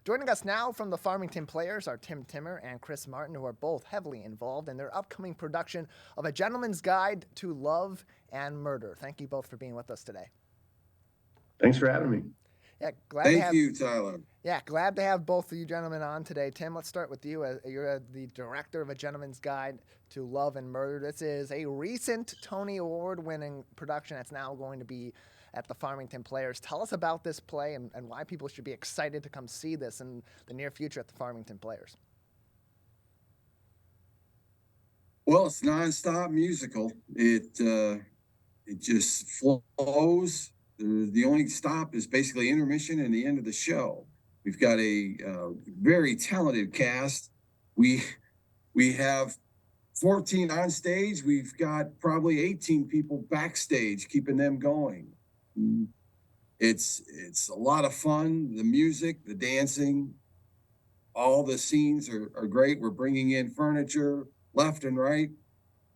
Joining us now from the Farmington Players are Tim Timmer and Chris Martin, who are both heavily involved in their upcoming production of A Gentleman's Guide to Love and Murder. Thank you both for being with us today. Thanks for having me. Yeah, Thank you, Tyler. Yeah, glad to have both of you gentlemen on today. Tim, let's start with you. You're the director of A Gentleman's Guide to Love and Murder. This is a recent Tony Award-winning production that's now going to be at the Farmington Players. Tell us about this play and why people should be excited to come see this in the near future at the Farmington Players. Well, it's nonstop musical. It just flows. The only stop is basically intermission and the end of the show. We've got a very talented cast. We have 14 on stage. We've got probably 18 people backstage, keeping them going. It's a lot of fun. The music, the dancing, all the scenes are great. We're bringing in furniture left and right,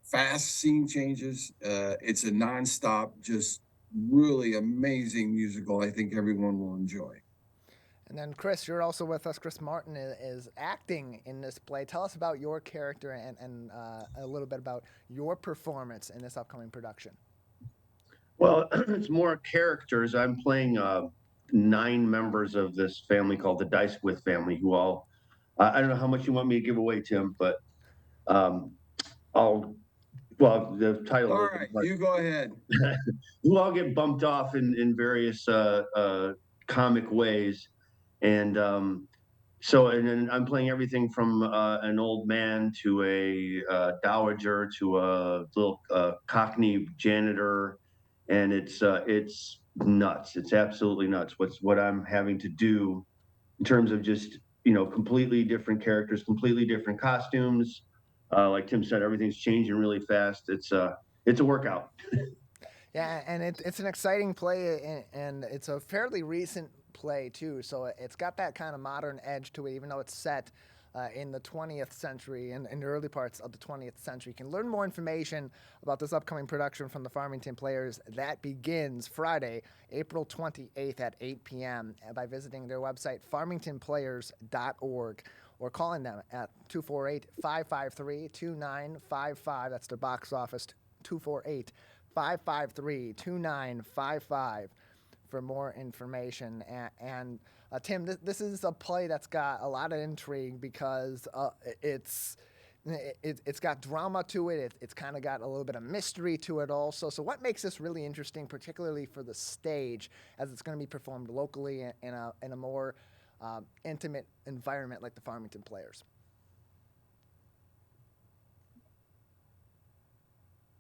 fast scene changes. It's a nonstop, just really amazing musical. I think everyone will enjoy. And then, Chris, you're also with us. Chris Martin is acting in this play. Tell us about your character and a little bit about your performance in this upcoming production. Well, it's more characters. I'm playing 9 members of this family called the Dicewith family, who all, I don't know how much you want me to give away, Tim, but the title. All right, you go ahead. Who all get bumped off in various comic ways. And then I'm playing everything from an old man to a dowager to a little Cockney janitor. And it's nuts. It's absolutely nuts. What I'm having to do in terms of just, completely different characters, completely different costumes. Like Tim said, everything's changing really fast. It's a workout. Yeah, and it's an exciting play, and it's a fairly recent play too. So it's got that kind of modern edge to it, even though it's set in the 20th century and in the early parts of the 20th century. You can learn more information about this upcoming production from the Farmington Players. That begins Friday, April 28th at 8 p.m. by visiting their website, farmingtonplayers.org, or calling them at 248-553-2955. That's their box office, 248-553-2955 for more information. And Tim, this is a play that's got a lot of intrigue because it's got drama to it. It's kind of got a little bit of mystery to it also. So what makes this really interesting, particularly for the stage, as it's going to be performed locally in a more intimate environment like the Farmington Players?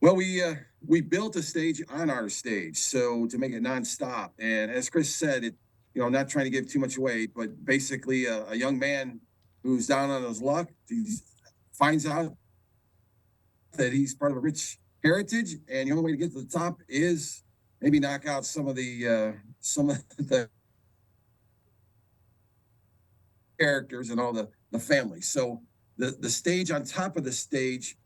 Well, we built a stage on our stage, so to make it nonstop. And as Chris said, not trying to give too much away, but basically a young man who's down on his luck, he finds out that he's part of a rich heritage, and the only way to get to the top is maybe knock out some of the characters and all the families. So the stage on top of the stage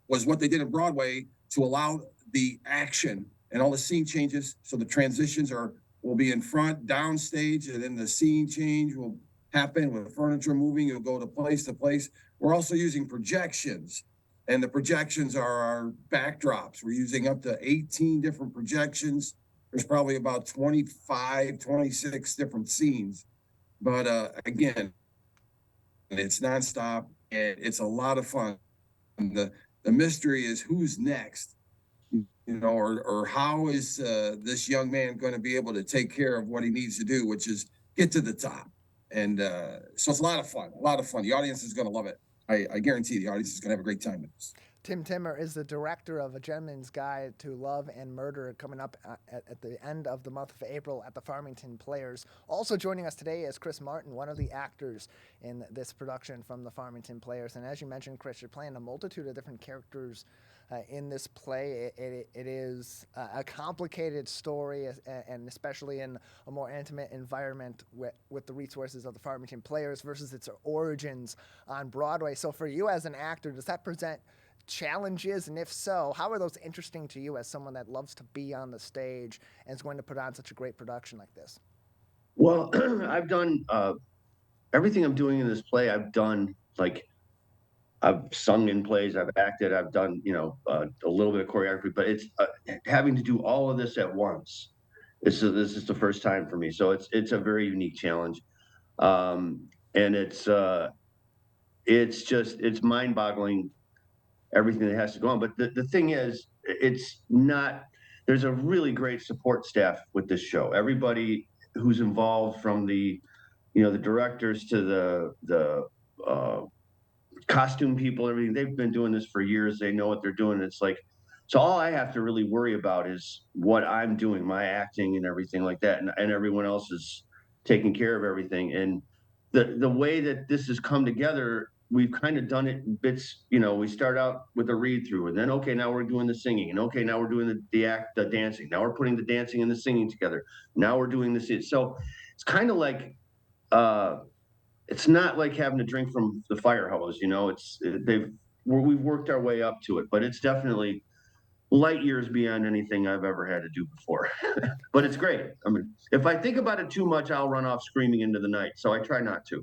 was what they did in Broadway to allow the action and all the scene changes. So the transitions will be in front, downstage, and then the scene change will happen with furniture moving. It'll go to place. We're also using projections, and the projections are our backdrops. We're using up to 18 different projections. There's probably about 25, 26 different scenes. But again, it's nonstop, and it's a lot of fun. The mystery is who's next, or how is this young man going to be able to take care of what he needs to do, which is get to the top. And so it's a lot of fun. The audience is going to love it. I guarantee the audience is going to have a great time with this. Tim Timmer is the director of A Gentleman's Guide to Love and Murder, coming up at the end of the month of April at the Farmington Players. Also joining us today is Chris Martin, one of the actors in this production from the Farmington Players. And as you mentioned, Chris, you're playing a multitude of different characters in this play. It is a complicated story, and especially in a more intimate environment with the resources of the Farmington Players versus its origins on Broadway. So for you as an actor, does that present challenges? And if so, how are those interesting to you as someone that loves to be on the stage and is going to put on such a great production like this? Well, I've done everything I'm doing in this play, I've done. Like, I've sung in plays, I've acted, I've done, a little bit of choreography, but it's having to do all of this at once. This is the first time for me, so it's a very unique challenge, and it's mind boggling everything that has to go on. But the thing is, it's not. There's a really great support staff with this show. Everybody who's involved, from the directors to the costume people, everything. They've been doing this for years. They know what they're doing. It's like, so all I have to really worry about is what I'm doing, my acting and everything like that, and everyone else is taking care of everything. And the way that this has come together, we've kind of done it in bits. We start out with a read through, and then okay, now we're doing the singing, and okay, now we're doing the dancing. Now we're putting the dancing and the singing together. Now we're doing this. So it's kind of like uh it's not like having to drink from the fire hose. We've worked our way up to it, but it's definitely light years beyond anything I've ever had to do before. But it's great. I mean, if I think about it too much, I'll run off screaming into the night. So I try not to.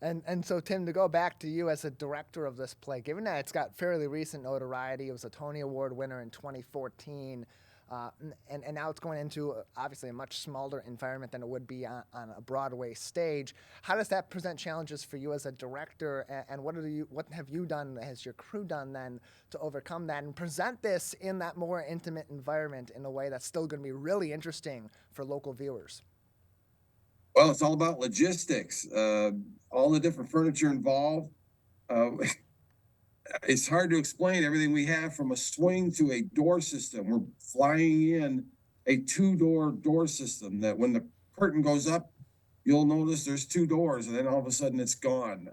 And so, Tim, to go back to you as a director of this play, given that it's got fairly recent notoriety, it was a Tony Award winner in 2014, and now it's going into obviously a much smaller environment than it would be on a Broadway stage. How does that present challenges for you as a director, and what have you done, has your crew done then to overcome that and present this in that more intimate environment in a way that's still going to be really interesting for local viewers? Well, it's all about logistics, all the different furniture involved. Uh, it's hard to explain everything we have, from a swing to a door system. We're flying in a two-door system that when the curtain goes up, you'll notice there's two doors, and then all of a sudden it's gone.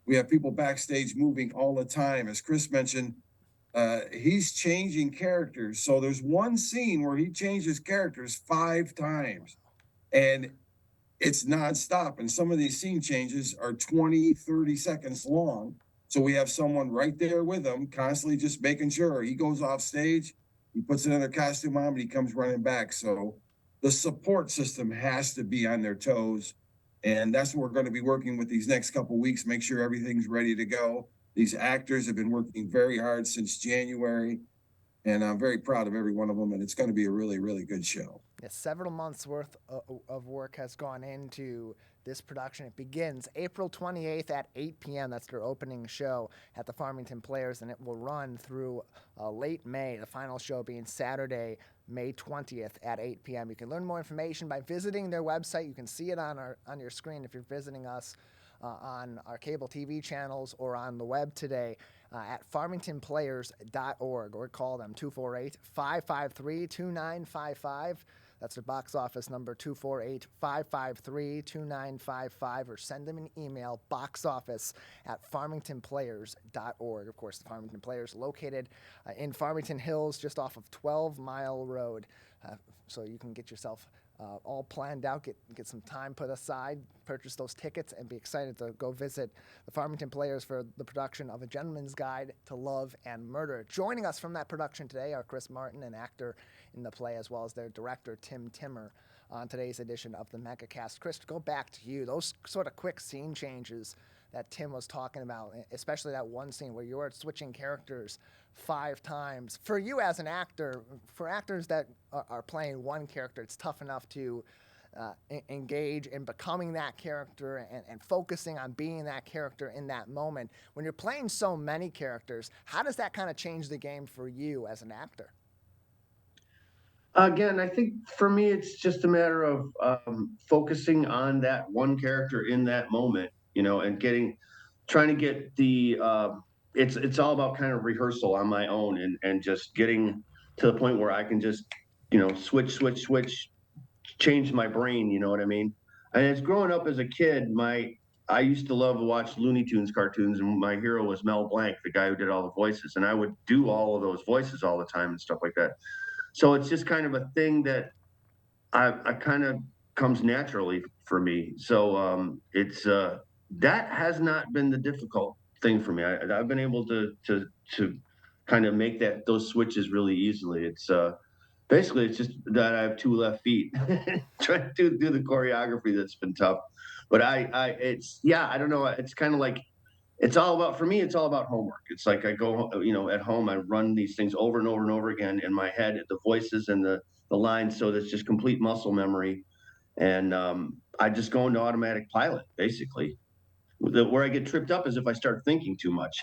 We have people backstage moving all the time. As Chris mentioned, he's changing characters. So there's one scene where he changes characters 5 times, and it's nonstop. And some of these scene changes are 20, 30 seconds long. So we have someone right there with him, constantly just making sure he goes off stage, he puts another costume on, but he comes running back. So the support system has to be on their toes. And that's what we're going to be working with these next couple of weeks, make sure everything's ready to go. These actors have been working very hard since January, and I'm very proud of every one of them. And it's going to be a really, really good show. Yeah, several months worth of work has gone into this production. It begins April 28th at 8 p.m. That's their opening show at the Farmington Players, and it will run through late May, the final show being Saturday, May 20th at 8 p.m. You can learn more information by visiting their website. You can see it on your screen if you're visiting us on our cable TV channels or on the web today at farmingtonplayers.org, or call them 248-553-2955. That's their box office number, 248-553-2955, or send them an email, boxoffice@farmingtonplayers.org. Of course, the Farmington Players located in Farmington Hills, just off of 12 Mile Road. So you can get yourself all planned out, get some time put aside, purchase those tickets, and be excited to go visit the Farmington Players for the production of A Gentleman's Guide to Love and Murder. Joining us from that production today are Chris Martin, an actor in the play, as well as their director, Tim Timmer, on today's edition of the Megacast. Chris, to go back to you, those sort of quick scene changes that Tim was talking about, especially that one scene where you're switching characters 5 times. For you as an actor, for actors that are playing one character, it's tough enough to engage in becoming that character and focusing on being that character in that moment. When you're playing so many characters, how does that kind of change the game for you as an actor? Again, I think for me, it's just a matter of focusing on that one character in that moment, and trying to get it's all about kind of rehearsal on my own, and just getting to the point where I can just, switch, change my brain. You know what I mean? And as growing up as a kid, I used to love to watch Looney Tunes cartoons, and my hero was Mel Blanc, the guy who did all the voices, and I would do all of those voices all the time and stuff like that. So it's just kind of a thing that I kind of comes naturally for me. So it's that has not been the difficult thing for me. I've been able to kind of make those switches really easily. It's basically it's just that I have two left feet. Trying to do the choreography that's been tough. But it's yeah, I don't know. It's kind of like it's all about for me. It's all about homework. It's like I go, at home. I run these things over and over and over again in my head, the voices and the lines. So that's just complete muscle memory, and I just go into automatic pilot basically. Where I get tripped up is if I start thinking too much.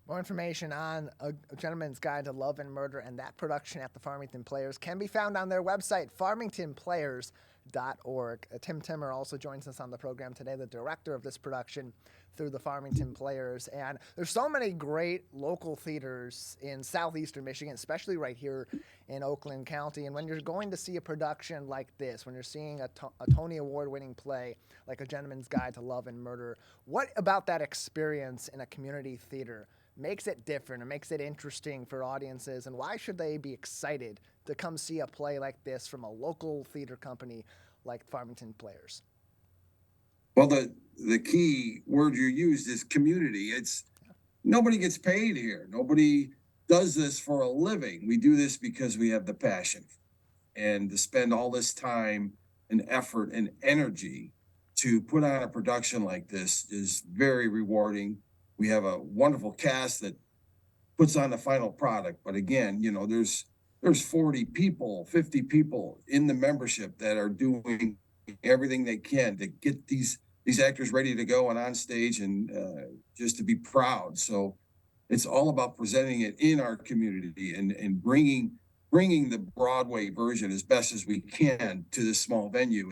More information on A Gentleman's Guide to Love and Murder and that production at the Farmington Players can be found on their website, farmingtonplayers.org. Tim Timmer also joins us on the program today, the director of this production through the Farmington Players. And there's so many great local theaters in southeastern Michigan, especially right here in Oakland County. And when you're going to see a production like this, when you're seeing a Tony Award-winning play like A Gentleman's Guide to Love and Murder, what about that experience in a community theater makes it different and makes it interesting for audiences, and why should they be excited to come see a play like this from a local theater company like Farmington Players? Well, the key word you used is community. It's nobody gets paid here. Nobody does this for a living. We do this because we have the passion, and to spend all this time and effort and energy to put on a production like this is very rewarding. We have a wonderful cast that puts on the final product. But again, there's 40 people, 50 people in the membership that are doing everything they can to get these actors ready to go and on stage and just to be proud. So it's all about presenting it in our community and bringing the Broadway version as best as we can to this small venue.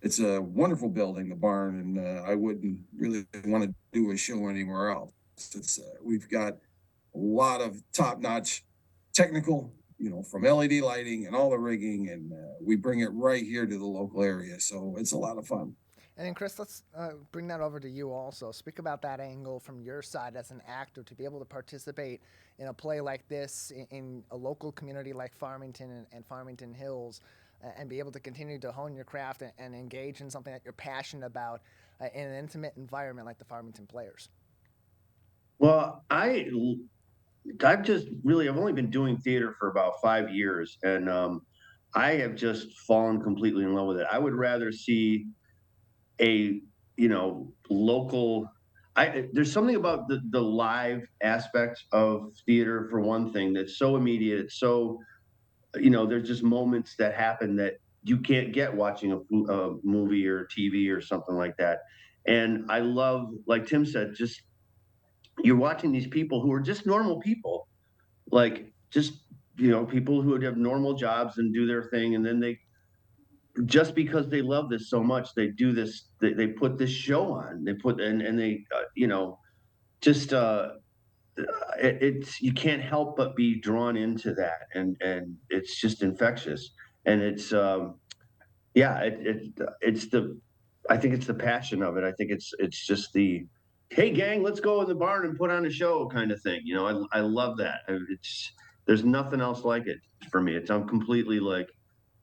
It's a wonderful building, the barn, and I wouldn't really want to do a show anywhere else. We've got a lot of top-notch technical, from LED lighting and all the rigging, and we bring it right here to the local area. So it's a lot of fun. And then, Chris, let's bring that over to you also. Speak about that angle from your side as an actor to be able to participate in a play like this in a local community like Farmington and Farmington Hills, and be able to continue to hone your craft and engage in something that you're passionate about in an intimate environment like the Farmington Players. Well, I've only been doing theater for about 5 years, and I have just fallen completely in love with it. I would rather see a local. There's something about the live aspect of theater, for one thing, that's so immediate. It's so there's just moments that happen that you can't get watching a movie or TV or something like that. And I love, like Tim said, just you're watching these people who are just normal people, like just people who would have normal jobs and do their thing, and then they just because they love this so much, they do this. They put this show on. They put and they just it's you can't help but be drawn into that, and it's just infectious, and it's yeah, it's the I think it's the passion of it. I think it's just the hey gang, let's go in the barn and put on a show kind of thing. I love that. It's there's nothing else like it for me. I'm completely like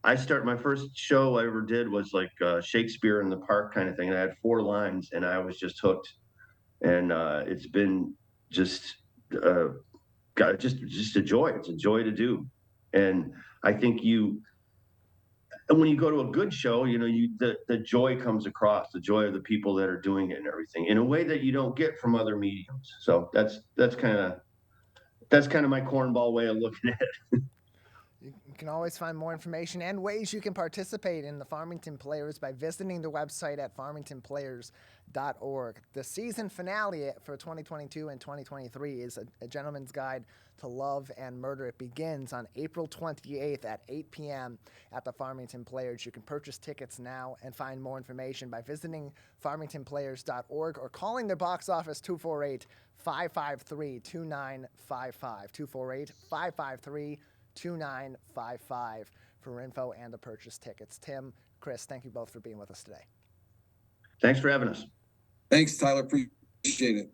my first show I ever did was like Shakespeare in the Park kind of thing. And I had 4 lines and I was just hooked. And it's been just uh, just a joy. It's a joy to do. And I think when you go to a good show, the joy comes across, the joy of the people that are doing it and everything in a way that you don't get from other mediums. So that's kind of my cornball way of looking at it. You can always find more information and ways you can participate in the Farmington Players by visiting the website at farmingtonplayers.org. The season finale for 2022 and 2023 is A Gentleman's Guide to Love and Murder. It begins on April 28th at 8 p.m. at the Farmington Players. You can purchase tickets now and find more information by visiting farmingtonplayers.org or calling their box office 248-553-2955. 248-553-2955 for info and to purchase tickets. Tim, Chris, thank you both for being with us today. Thanks for having us. Thanks, Tyler. Appreciate it.